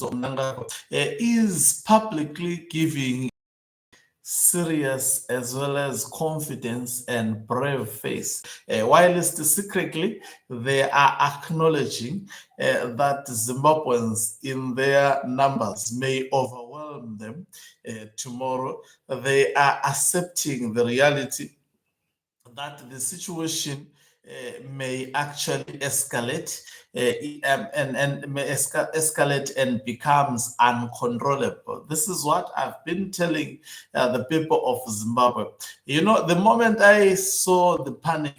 Mnangagwa is publicly giving serious as well as confidence and brave face. Whilst secretly they are acknowledging that Zimbabweans in their numbers may overwhelm them tomorrow, they are accepting the reality that the situation may actually escalate and may escalate and becomes uncontrollable. This is what I've been telling the people of Zimbabwe. You know, the moment I saw the panic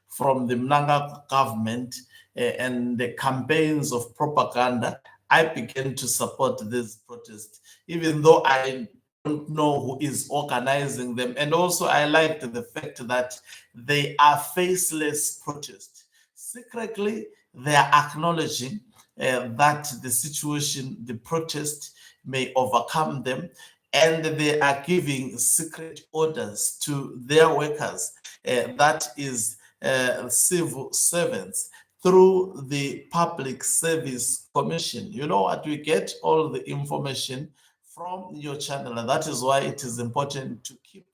from the Mnangagwa government and the campaigns of propaganda, I began to support this protest, even though I don't know who is organizing them. And also, I liked the fact that they are faceless protests. Secretly, they are acknowledging that the situation, the protest may overcome them, and they are giving secret orders to their workers, that is, civil servants, through the Public Service Commission. You know what? We get all the information from your channel, and that is why it is important to keep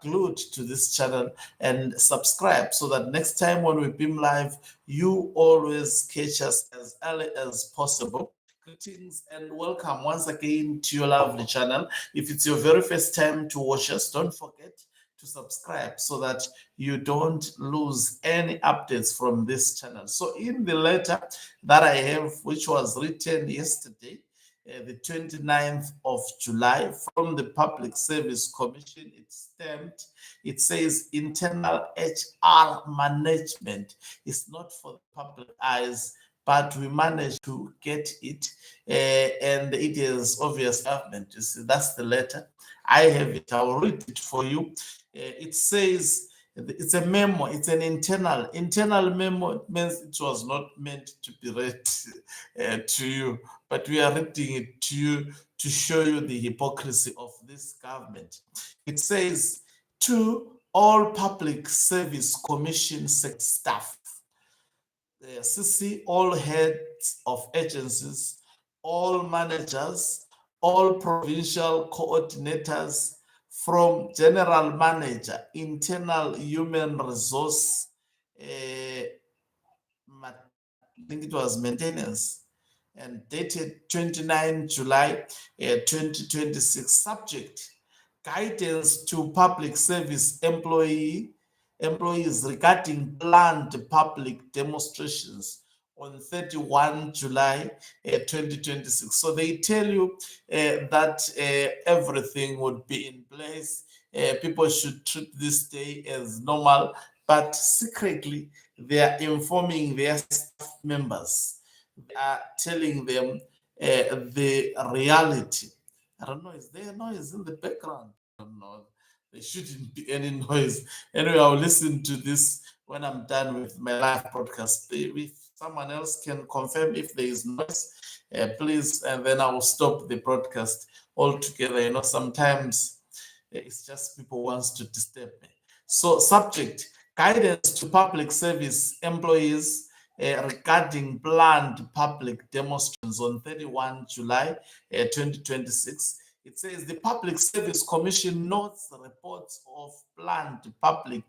glued to this channel and subscribe so that next time when we beam live, you always catch us as early as possible. Greetings and welcome once again to your lovely channel. If it's your very first time to watch us, don't forget to subscribe so that you don't lose any updates from this channel. So in the letter that I have, which was written yesterday, the 29th of July, from the Public Service Commission, it's stamped. It says internal HR management is not for the public eyes, but we managed to get it, and it is obvious government. You see, that's the letter. I have it. I'll read it for you. It says, it's a memo. It's an internal memo. It means it was not meant to be read to you, but we are reading it to you to show you the hypocrisy of this government. It says, to all Public Service Commission staff, CC, all heads of agencies, all managers, all provincial coordinators, from general manager, internal human resource, I think it was maintenance, and dated 29 July 2026. Subject, guidance to public service employees regarding planned public demonstrations on 31 July 2026. So they tell you that everything would be in place. People should treat this day as normal, but secretly they are informing their staff members. They are telling them the reality. I don't know, is there noise in the background? I don't know. There shouldn't be any noise. Anyway, I'll listen to this when I'm done with my live broadcast. If someone else can confirm if there is noise, please, and then I will stop the broadcast altogether. You know, sometimes it's just people wants to disturb me. So, subject, guidance to public service employees regarding planned public demonstrations on 31 July 2026. It says the Public Service Commission notes the reports of planned public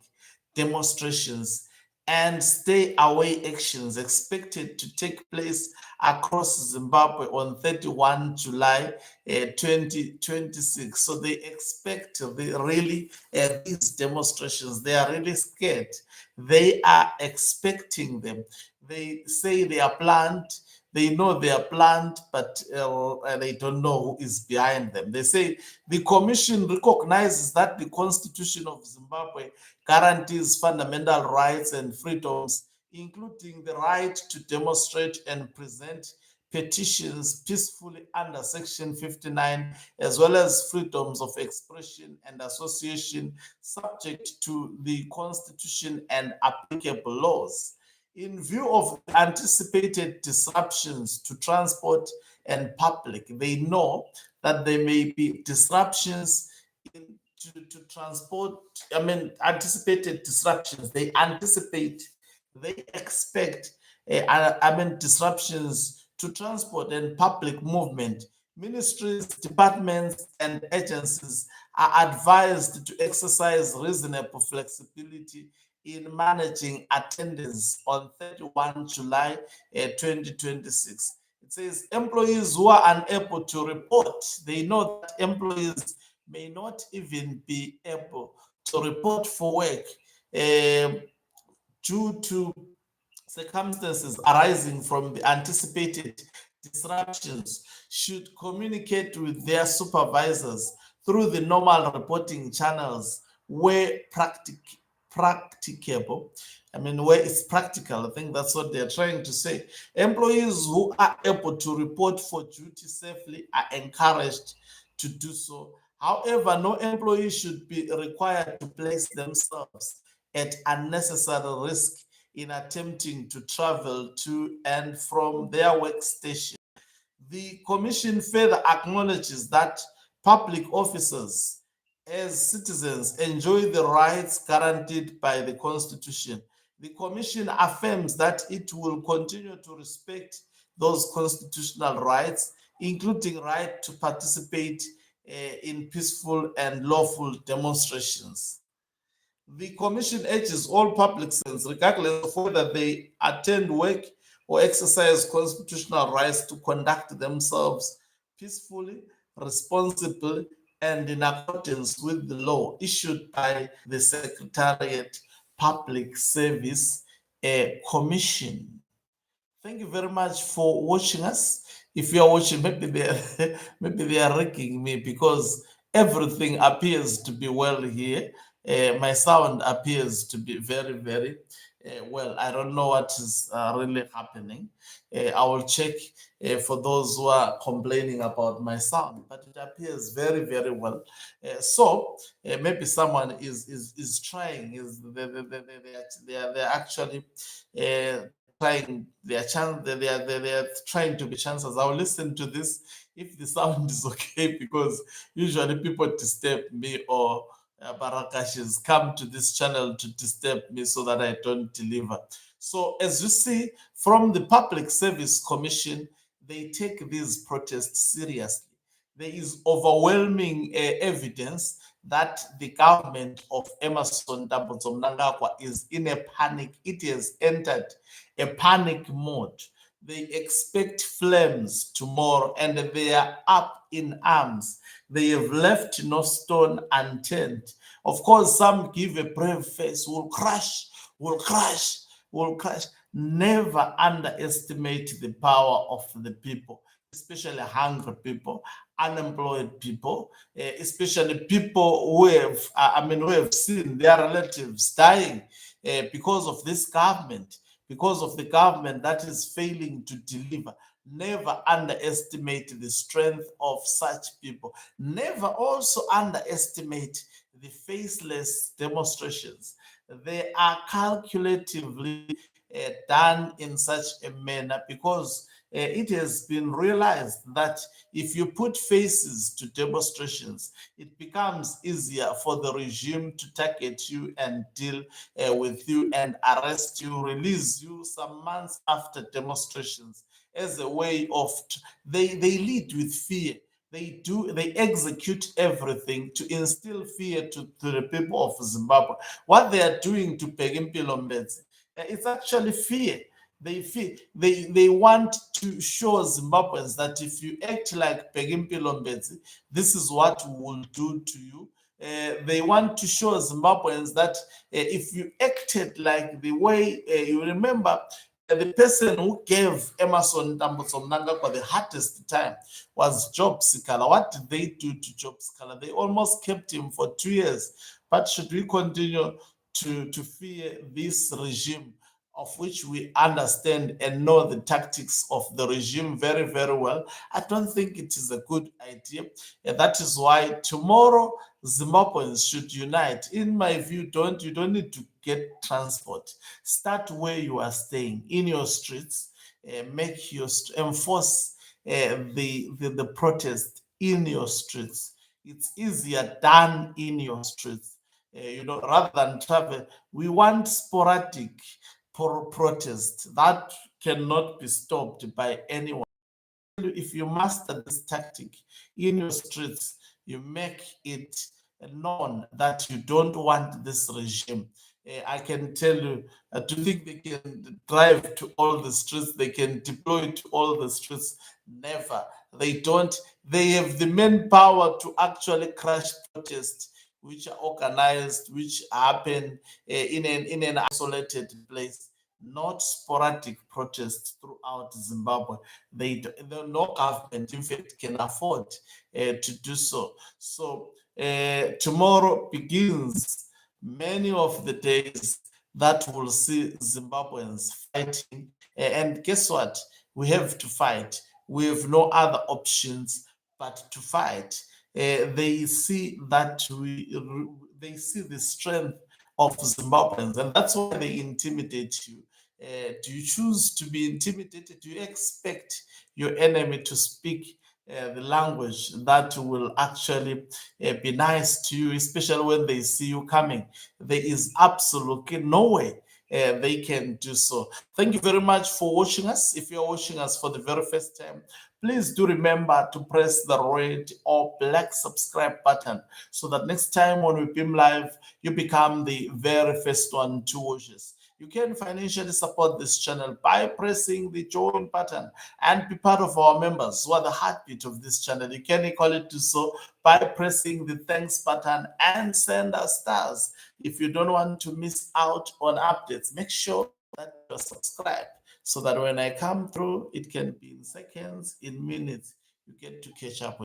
demonstrations and stay away actions expected to take place across Zimbabwe on 31 July 2026. So they expect these demonstrations. They are really scared. They are expecting them. They say they are planned. They know they are planned, but they don't know who is behind them. They say the commission recognizes that the Constitution of Zimbabwe guarantees fundamental rights and freedoms, including the right to demonstrate and present petitions peacefully under Section 59, as well as freedoms of expression and association subject to the Constitution and applicable laws. In view of anticipated disruptions to transport and public, they know that there may be disruptions to transport. Anticipated disruptions. They expect disruptions to transport and public movement, ministries, departments, and agencies are advised to exercise reasonable flexibility in managing attendance on 31 July 2026. It says employees who are unable to report, they know that employees may not even be able to report for work due to circumstances arising from the anticipated disruptions should communicate with their supervisors through the normal reporting channels where practicable. I mean, where it's practical. I think that's what they're trying to say. Employees who are able to report for duty safely are encouraged to do so. However, no employee should be required to place themselves at unnecessary risk in attempting to travel to and from their workstation. The Commission further acknowledges that public officers, as citizens, enjoy the rights guaranteed by the Constitution. The Commission affirms that it will continue to respect those constitutional rights, including right to participate in peaceful and lawful demonstrations. The Commission urges all public citizens, regardless of whether they attend work or exercise constitutional rights, to conduct themselves peacefully, responsibly, and in accordance with the law issued by the Secretariat Public Service Commission. Thank you very much for watching us. If you are watching, maybe maybe they are wrecking me because everything appears to be well here. My sound appears to be very, very well. I don't know what is really happening. I will check for those who are complaining about my sound, but it appears very, very well. So maybe someone is trying. They're actually trying their chance. They are trying to be chances. I'll listen to this if the sound is okay, because usually people disturb me, or Barakashis come to this channel to disturb me so that I don't deliver. So as you see from the Public Service Commission, they take these protests seriously. There is overwhelming evidence that the government of Emerson Mnangagwa is in a panic. It has entered a panic mode. They expect flames tomorrow and they are up in arms. They have left no stone unturned. Of course, some give a brave face, will crash, will crash, will crash. Never underestimate the power of the people, especially hungry people, unemployed people, especially people who have seen their relatives dying because of this government, because of the government that is failing to deliver. Never underestimate the strength of such people. Never also underestimate the faceless demonstrations. They are calculatively done in such a manner because it has been realized that if you put faces to demonstrations, it becomes easier for the regime to target you and deal with you and arrest you, release you some months after demonstrations, as a way of they lead with fear. They execute everything to instill fear to the people of Zimbabwe. What they are doing to Pegimpilo Mbedzi, it's actually fear. They want to show Zimbabweans that if you act like Pegimpilo Mbedzi, this is what we will do to you. They want to show Zimbabweans that if you acted like the way you remember, the person who gave Emerson Mnangagwa the hardest time was Job Sikala. What did they do to Job Sikala? They almost kept him for 2 years. But should we continue to fear this regime, of which we understand and know the tactics of the regime very, very well? I don't think it is a good idea. And that is why tomorrow Zimbabweans should unite. In my view, you don't need to get transport. Start where you are staying, in your streets. Enforce the protest in your streets. It's easier done in your streets. Rather than travel. We want sporadic protest that cannot be stopped by anyone. you, if you master this tactic in your streets, you make it known that you don't want this regime. I can tell you, do you think they can drive to all the streets? They can deploy to all the streets? Never. They don't. They have the manpower to actually crush protests which are organized, which happen in an isolated place, not sporadic protests throughout Zimbabwe. No government, in fact, can afford to do so. So tomorrow begins many of the days that will see Zimbabweans fighting. And guess what? We have to fight. We have no other options but to fight. They see that they see the strength of Zimbabweans, and that's why they intimidate you. Do you choose to be intimidated? Do you expect your enemy to speak the language that will actually be nice to you, especially when they see you coming? There is absolutely no way they can do so. Thank you very much for watching us. If you're watching us for the very first time, please do remember to press the red or black subscribe button so that next time when we beam live, you become the very first one to watch us. You can financially support this channel by pressing the join button and be part of our members who are the heartbeat of this channel. You can equally do so by pressing the thanks button and send us stars. If you don't want to miss out on updates, make sure that you're subscribed so that when I come through, it can be in seconds, in minutes. You get to catch up with